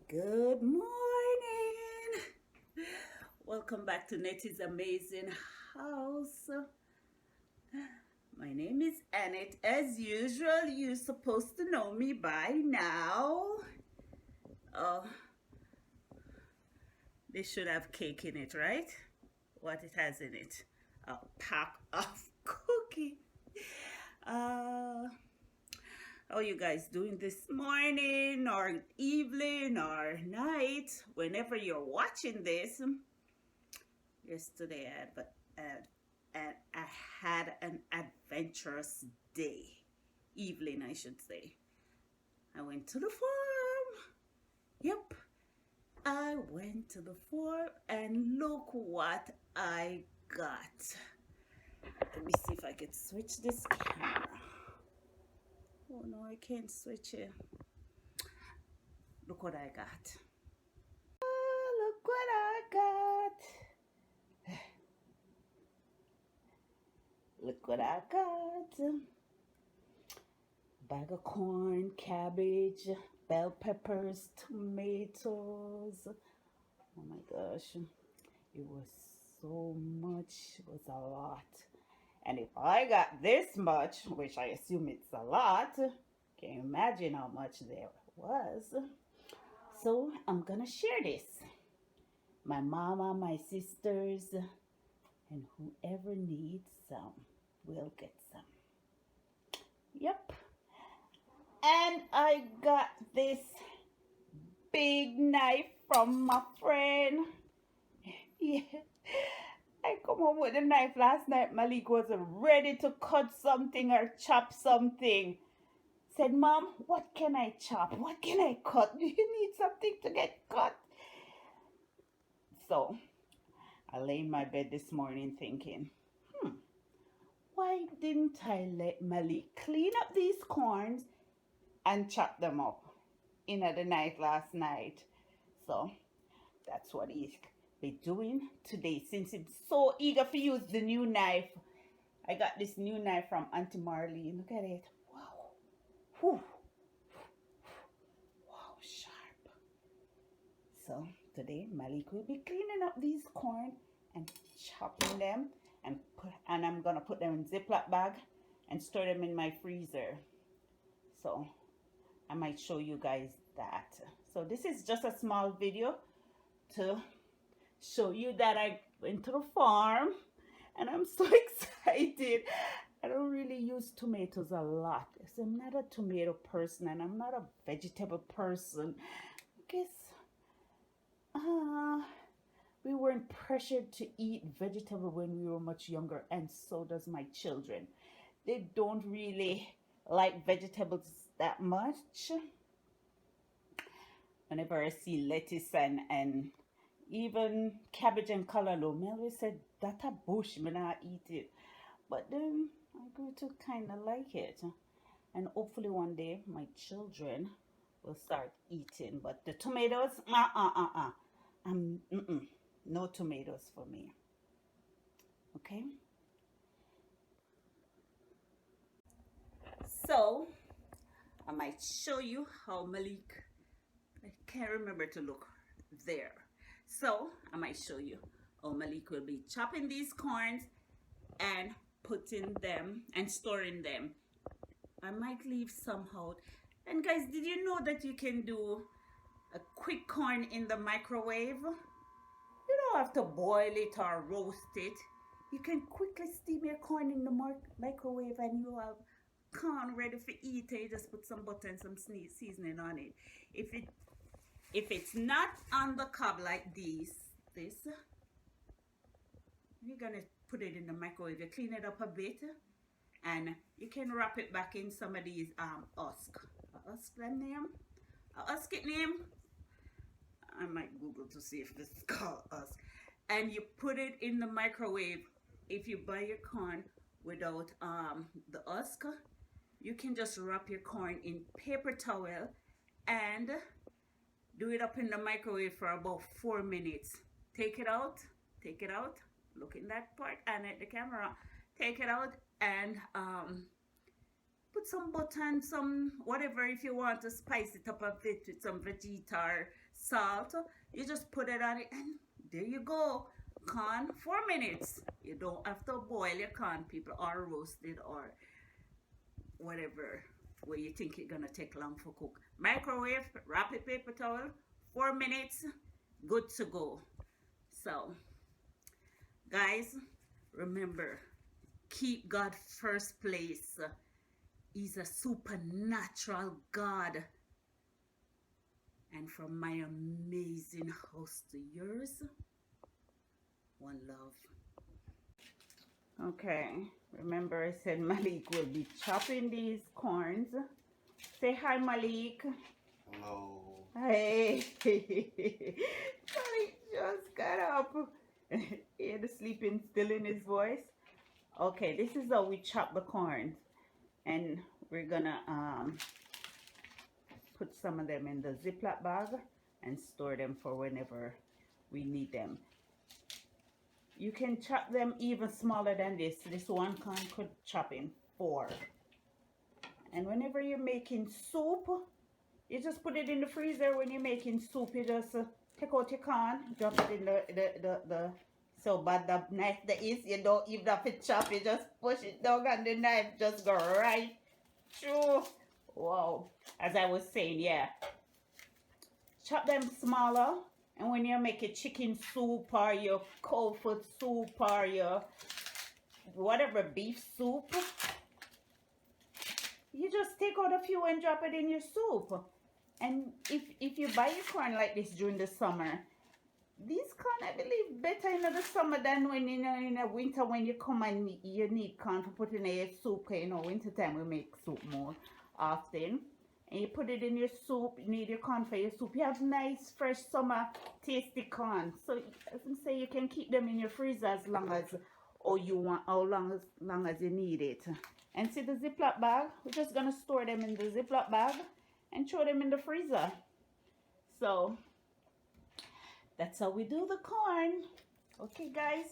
Good morning. Welcome back to Nettie's Amazing House. My name is Annette. As usual, you're supposed to know me by now. Oh, this should have cake in it, right? What it has in it? A pack of cookie. How you guys doing this morning or evening or night? Whenever you're watching this. Yesterday I had an adventurous day. Evening, I should say. I went to the farm. Yep. I went to the farm and look what I got. Let me see if I can switch this camera. Oh no, I can't switch it. Look what I got. Oh, look what I got. Look what I got. Bag of corn, cabbage, bell peppers, tomatoes. Oh my gosh. It was so much. It was a lot. And if I got this much, which I assume it's a lot, can you imagine how much there was? So I'm gonna share this. My mama, my sisters, and whoever needs some will get some. Yep. And I got this big knife from my friend. Yeah. I come home with a knife last night. Malik was ready to cut something or chop something. Said, Mom, what can I chop? What can I cut? Do you need something to get cut? So I lay in my bed this morning thinking, why didn't I let Malik clean up these corns and chop them up in the night last night? So that's what he's be doing today, since I'm so eager to use the new knife. I got this new knife from Auntie Marlene. Look at it. Wow. Whew. Wow, sharp. So today Malik will be cleaning up these corn and chopping them, and I'm gonna put them in Ziploc bag and store them in my freezer. So I might show you guys that. So this is just a small video to show you that I went to the farm and I'm so excited. I don't really use tomatoes a lot because I'm not a tomato person and I'm not a vegetable person. I guess we weren't pressured to eat vegetable when we were much younger, and so does my children. They don't really like vegetables that much. Whenever I see lettuce and even cabbage and cantaloupe, I always said, that a bush, me not eat it. But then I grew to kind of like it. And hopefully one day my children will start eating. But the tomatoes, no tomatoes for me. Okay? So, I might show you how Malik, I can't remember to look there. So I might show you how Malik will be chopping these corns and putting them and storing them. I might leave some out. And guys, did you know that you can do a quick corn in the microwave? You don't have to boil it or roast it. You can quickly steam your corn in the microwave and you have corn ready for eating. You just put some butter and some seasoning on it. If it's not on the cob like this, you're gonna put it in the microwave. You clean it up a bit, and you can wrap it back in some of these husk. Husk it name. I might Google to see if this is called husk. And you put it in the microwave. If you buy your corn without the husk, you can just wrap your corn in paper towel and do it up in the microwave for about 4 minutes. Take it out. Look in that part and at the camera. Take it out and put some butter and some whatever if you want to spice it up a bit with some vegeta or salt. You just put it on it and there you go. Corn 4 minutes. You don't have to boil your corn, people, or roast it or whatever where you think it's gonna take long for cook. Microwave, wrap it paper towel, 4 minutes, good to go. So guys, remember, keep God first place. He's a supernatural God. And from my amazing house to yours, one love. Okay, remember I said Malik will be chopping these corns. Say hi, Malik. Hello. Hey. Malik just got up. Hear the sleeping still in his voice. Okay, this is how we chop the corn, and we're gonna put some of them in the Ziploc bag and store them for whenever we need them. You can chop them even smaller than this. This one corn could chop in 4. And whenever you're making soup, you just put it in the freezer. When you're making soup, you just take out your corn, drop it in the so bad the knife that is, you don't even have to chop, you just push it down and the knife just go right through. Wow. As I was saying, yeah, chop them smaller, and when you make a chicken soup or your cold food soup or your whatever beef soup, you just take out a few and drop it in your soup. And if you buy your corn like this during the summer, these corn, I believe, better in the summer than when in the winter when you come and you need corn for putting in your soup. You know, winter time we make soup more often. And you put it in your soup, you need your corn for your soup. You have nice, fresh, summer, tasty corn. So, as I say, you can keep them in your freezer as long as how long as you need it. And see the Ziploc bag? We're just going to store them in the Ziploc bag and throw them in the freezer. So, that's how we do the corn. Okay, guys.